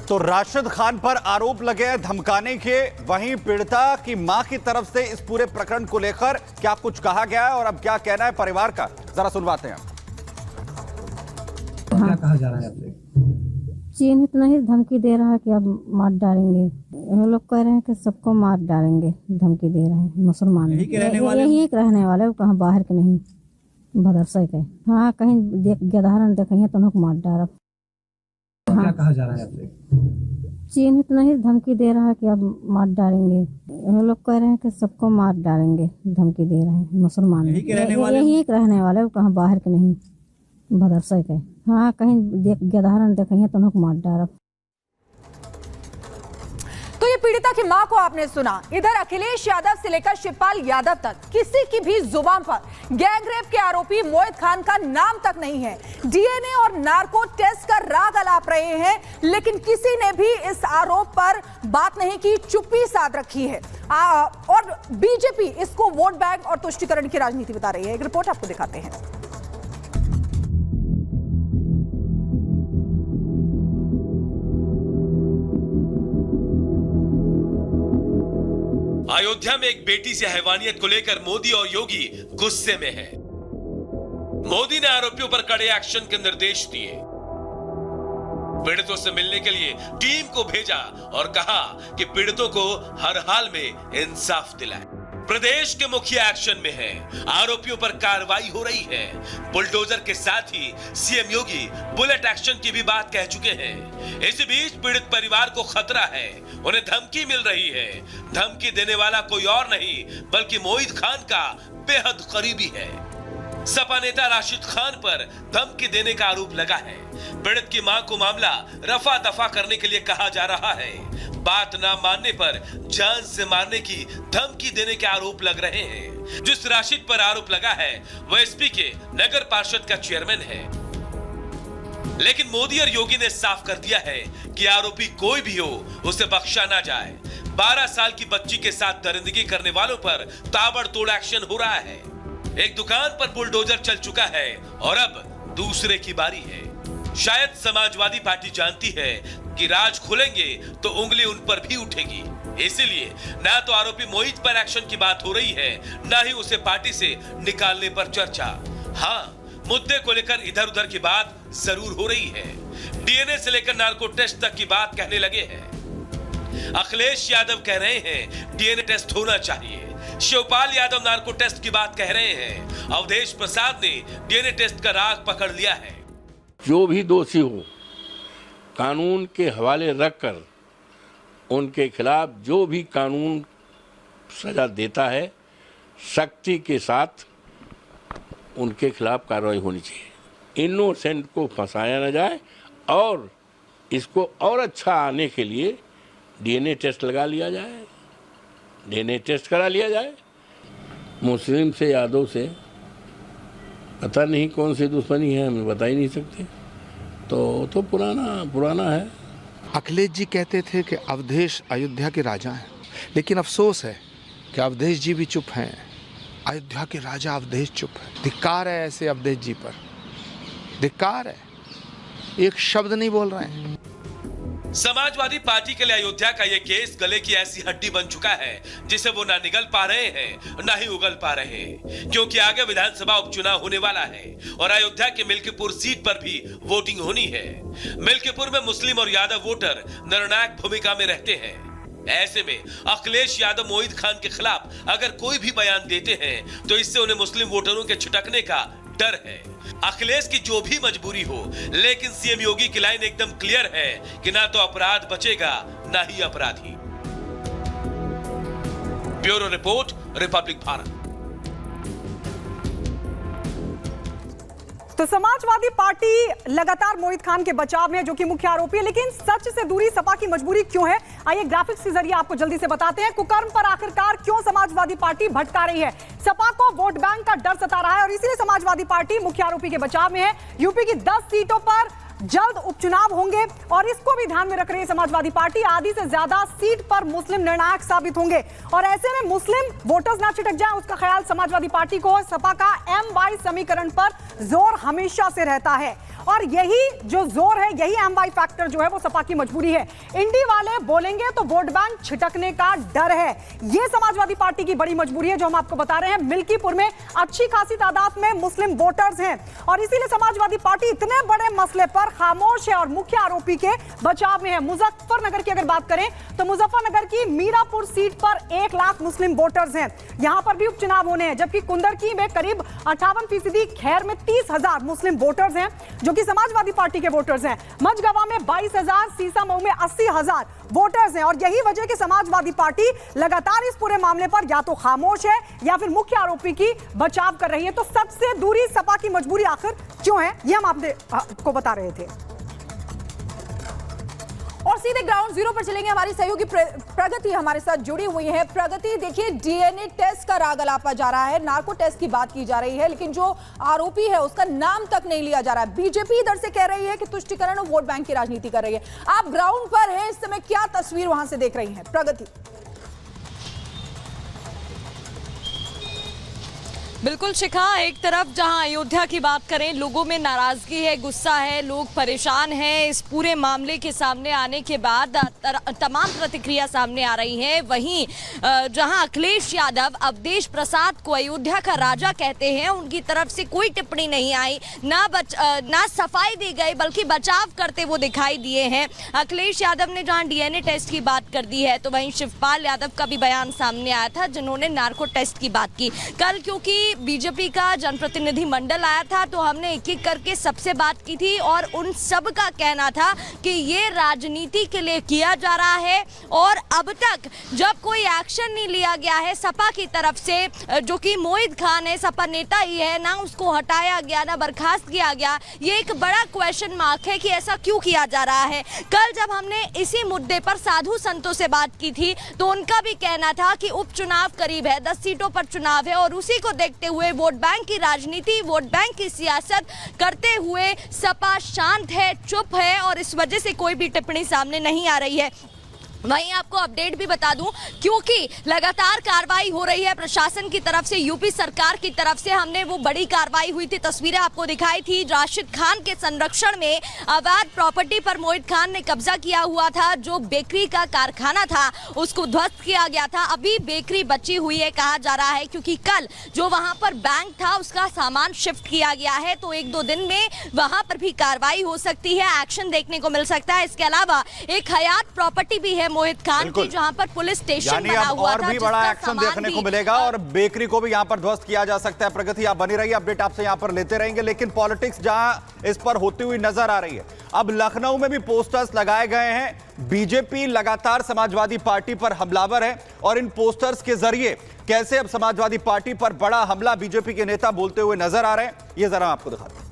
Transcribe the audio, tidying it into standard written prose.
तो राशिद खान पर आरोप लगे हैं धमकाने के, वहीं पीड़िता की मां की तरफ से इस पूरे प्रकरण को लेकर क्या कुछ कहा गया है और अब क्या कहना है परिवार का, जरा सुनवाते हैं। क्या कहा जा रहा है आपसे? चीन इतना ही धमकी दे रहा है कि अब मार डालेंगे। ये लोग कह रहे हैं कि सबको मार डालेंगे, धमकी दे रहे हैं। मुसलमान यही के रहने वाले, कहाँ बाहर के नहीं, भदरसा के। हाँ, कहीं गदारन देखेंगे तो उनको मार डाल। क्या कहा जा रहा है आपसे? चीन इतना ही धमकी दे रहा है कि अब मार डालेंगे। ये लोग कह रहे हैं कि सबको मार डालेंगे, धमकी दे रहे हैं। मुसलमान यही के रहने वाले, कहाँ बाहर के नहीं, भदरसा के। हाँ, कहीं गदारन देखेंगे तो उनको मार डाल। तो ये पीड़िता की मां को आपने सुना। इधर अखिलेश यादव से लेकर शिवपाल यादव तक किसी की भी जुबान पर गैंगरेप के आरोपी मोहित खान का नाम तक नहीं है। डीएनए और नार्को टेस्ट का राग अलाप रहे हैं, लेकिन किसी ने भी इस आरोप पर बात नहीं की, चुप्पी साध रखी है। और बीजेपी इसको वोट बैंक और तुष्टीकरण की राजनीति बता रही है। एक रिपोर्ट आपको दिखाते हैं। अयोध्या में एक बेटी से हैवानियत को लेकर मोदी और योगी गुस्से में हैं। मोदी ने आरोपियों पर कड़े एक्शन के निर्देश दिए, पीड़ितों से मिलने के लिए टीम को भेजा और कहा कि पीड़ितों को हर हाल में इंसाफ दिलाएं। प्रदेश के मुखिया एक्शन में हैं, आरोपियों पर कार्रवाई हो रही है। बुलडोजर के साथ ही सीएम योगी बुलेट एक्शन की भी बात कह चुके हैं। इसी बीच पीड़ित परिवार को खतरा है, उन्हें धमकी मिल रही है। धमकी देने वाला कोई और नहीं बल्कि मोहित खान का बेहद करीबी है। सपा नेता राशिद खान पर धमकी देने का आरोप लगा है। पीड़ित की मां को मामला रफा दफा करने के लिए कहा जा रहा है। बात ना मानने पर जान से मारने की धमकी देने के आरोप लग रहे हैं। जिस राशिद पर आरोप लगा है वह एसपी के नगर पार्षद का चेयरमैन है, लेकिन मोदी और योगी ने साफ कर दिया है कि आरोपी कोई भी हो उसे बख्शा ना जाए। 12 साल की बच्ची के साथ दरिंदगी करने वालों पर ताबड़तोड़ एक्शन हो रहा है। एक दुकान पर बुलडोजर चल चुका है और अब दूसरे की बारी है। शायद समाजवादी पार्टी जानती है कि राज खुलेंगे तो उंगली उन पर भी उठेगी, इसीलिए ना तो आरोपी मोहित पर एक्शन की बात हो रही है, ना ही उसे पार्टी से निकालने पर चर्चा। हाँ, मुद्दे को लेकर इधर उधर की बात जरूर हो रही है। डीएनए से लेकर नार्को टेस्ट तक की बात कहने लगे हैं। अखिलेश यादव कह रहे हैं डीएनए टेस्ट होना चाहिए। शिवपाल यादव नार्को टेस्ट की बात कह रहे हैं। अवधेश प्रसाद ने डीएनए टेस्ट का राग पकड़ लिया है। जो भी दोषी हो, कानून के हवाले रखकर उनके खिलाफ जो भी कानून सजा देता है, सख्ती के साथ उनके खिलाफ कार्रवाई होनी चाहिए। इनोसेंट को फंसाया न जाए और इसको और अच्छा आने के लिए डीएनए टेस्ट लगा लिया जाए, डीएनए टेस्ट करा लिया जाए। मुस्लिम से, यादव से पता नहीं कौन सी दुश्मनी है, हमें बता ही नहीं सकते। तो पुराना है। अखिलेश जी कहते थे कि अवधेश अयोध्या के राजा हैं, लेकिन अफसोस है कि अवधेश जी भी चुप हैं। अयोध्या के राजा अवधेश चुप है। धिक्कार है ऐसे अवधेश जी पर, धिक्कार है। एक शब्द नहीं बोल रहे हैं। समाजवादी पार्टी के लिए अयोध्या का यह केस गले की ऐसी हड्डी बन चुका है जिसे वो ना निगल पा रहे हैं ना ही उगल पा रहे हैं, क्योंकि आगे विधानसभा उपचुनाव होने वाला है और अयोध्या के मिल्कीपुर सीट पर भी वोटिंग होनी है। मिल्कीपुर में मुस्लिम और यादव वोटर निर्णायक भूमिका में रहते हैं। ऐसे में अखिलेश यादव मोहित खान के खिलाफ अगर कोई भी बयान देते हैं तो इससे उन्हें मुस्लिम वोटरों के छिटकने का डर है। अखिलेश की जो भी मजबूरी हो, लेकिन सीएम योगी की लाइन एकदम क्लियर है कि ना तो अपराध बचेगा ना ही अपराधी। Bureau report, Republic Bharat. तो समाजवादी पार्टी लगातार मोहित खान के बचाव में है, जो कि मुख्य आरोपी है, लेकिन सच से दूरी सपा की मजबूरी क्यों है? आइए ग्राफिक्स के जरिए आपको जल्दी से बताते हैं। कुकर्म पर आखिरकार क्यों समाजवादी पार्टी भटका रही है? सपा को वोट बैंक का डर सता रहा है और इसीलिए समाजवादी पार्टी मुख्य आरोपी के बचाव में है। यूपी की 10 सीटों पर जल्द उपचुनाव होंगे और इसको भी ध्यान में रख रही है समाजवादी पार्टी। आधी से ज्यादा सीट पर मुस्लिम निर्णायक साबित होंगे और ऐसे में मुस्लिम वोटर्स ना छिटक जाए, उसका ख्याल समाजवादी पार्टी को सपा का M/Y समीकरण पर जोर हमेशा से रहता है और यही जो जोर है, यही M/Y फैक्टर जो है वो सपा की मजबूरी है। इंडी वाले बोलेंगे तो वोट बैंक छिटकने का डर है, ये समाजवादी पार्टी की बड़ी मजबूरी है जो हम आपको बता रहे हैं। मिल्कीपुर में अच्छी खासी तादाद में मुस्लिम वोटर्स हैं और इसीलिए समाजवादी पार्टी इतने बड़े मसले पर खामोश है और मुख्य आरोपी के बचाव में है। मुजफ्फरनगर की अगर बात करें तो मुजफ्फरनगर की मीरापुर सीट पर 1 लाख मुस्लिम वोटर्स हैं, यहां पर भी उपचुनाव होने हैं, जबकि कुंदरकी में करीब 58%, खैर में 30,000 मुस्लिम वोटर्स हैं जो कि समाजवादी पार्टी के वोटर्स हैं। मझगवा में 22,000, सीसामऊ में 80,000 वोटर्स हैं और यही वजह कि समाजवादी पार्टी लगातार इस पूरे मामले पर या तो खामोश है या फिर मुख्य आरोपी की बचाव कर रही है। तो सबसे दूरी सपा की मजबूरी आखिर क्यों है, ये हम आपको बता रहे थे। और सीधे ग्राउंड जीरो पर चलेंगे, हमारी सहयोगी प्रगति हमारे साथ जुड़ी हुई है। प्रगति, देखिए डीएनए टेस्ट का राग अलापा जा रहा है, नार्को टेस्ट की बात की जा रही है, लेकिन जो आरोपी है उसका नाम तक नहीं लिया जा रहा है। बीजेपी इधर से कह रही है कि तुष्टीकरण और वोट बैंक की राजनीति कर रही है। आप ग्राउंड पर हैं इस समय, क्या तस्वीर वहां से देख रही हैं प्रगति? बिल्कुल शिखा, एक तरफ जहां अयोध्या की बात करें, लोगों में नाराजगी है, गुस्सा है, लोग परेशान हैं इस पूरे मामले के सामने आने के बाद, तमाम प्रतिक्रिया सामने आ रही हैं। वहीं जहां अखिलेश यादव अवधेश प्रसाद को अयोध्या का राजा कहते हैं, उनकी तरफ से कोई टिप्पणी नहीं आई, ना सफाई दी गई बल्कि बचाव करते वो दिखाई दिए हैं। अखिलेश यादव ने जहां डीएनए टेस्ट की बात कर दी है, तो वहीं शिवपाल यादव का भी बयान सामने आया था जिन्होंने नार्को टेस्ट की बात की। कल क्योंकि बीजेपी का जनप्रतिनिधि मंडल आया था तो हमने एक एक करके सबसे बात की थी और उन सब का कहना था कि ये राजनीति के लिए किया जा रहा है और अब तक जब कोई एक्शन नहीं लिया गया है सपा की तरफ से, जो कि मोहित खान है, सपा नेता ही है, ना उसको हटाया गया ना बर्खास्त किया गया, ये एक बड़ा क्वेश्चन मार्क है कि ऐसा क्यों किया जा रहा है। कल जब हमने इसी मुद्दे पर साधु संतों से बात की थी तो उनका भी कहना था कि उपचुनाव करीब है, 10 सीटों पर चुनाव है और उसी को देखते हुए वोट बैंक की राजनीति, वोट बैंक की सियासत करते हुए सपा शांत है, चुप है और इस वजह से कोई भी टिप्पणी सामने नहीं आ रही है। वहीं आपको अपडेट भी बता दूं, क्योंकि लगातार कार्रवाई हो रही है प्रशासन की तरफ से, यूपी सरकार की तरफ से। हमने वो बड़ी कार्रवाई हुई थी, तस्वीरें आपको दिखाई थी। राशिद खान के संरक्षण में अवैध प्रॉपर्टी पर मोहित खान ने कब्जा किया हुआ था, जो बेकरी का कारखाना था उसको ध्वस्त किया गया था। अभी बेकरी बची हुई है कहा जा रहा है, क्योंकि कल जो वहां पर बैंक था उसका सामान शिफ्ट किया गया है, तो 1-2 दिन में वहां पर भी कार्रवाई हो सकती है, एक्शन देखने को मिल सकता है। इसके अलावा एक हयात प्रॉपर्टी भी है मोहित खान की, जहां पर पुलिस स्टेशन बना हुआ था, और भी बड़ा एक्शन देखने को मिलेगा और बेकरी को भी यहां पर ध्वस्त किया जा सकता है। प्रगति, आप बनी रहिए, अपडेट आपसे यहां पर लेते रहेंगे। लेकिन पॉलिटिक्स जहां इस पर होती हुई नजर आ रही है, अब लखनऊ में भी पोस्टर्स लगाए गए हैं। बीजेपी लगातार समाजवादी पार्टी पर हमलावर है और इन पोस्टर्स के जरिए कैसे अब समाजवादी पार्टी पर बड़ा हमला बीजेपी के नेता बोलते हुए नजर आ रहे हैं, ये जरा आपको दिखाते हैं।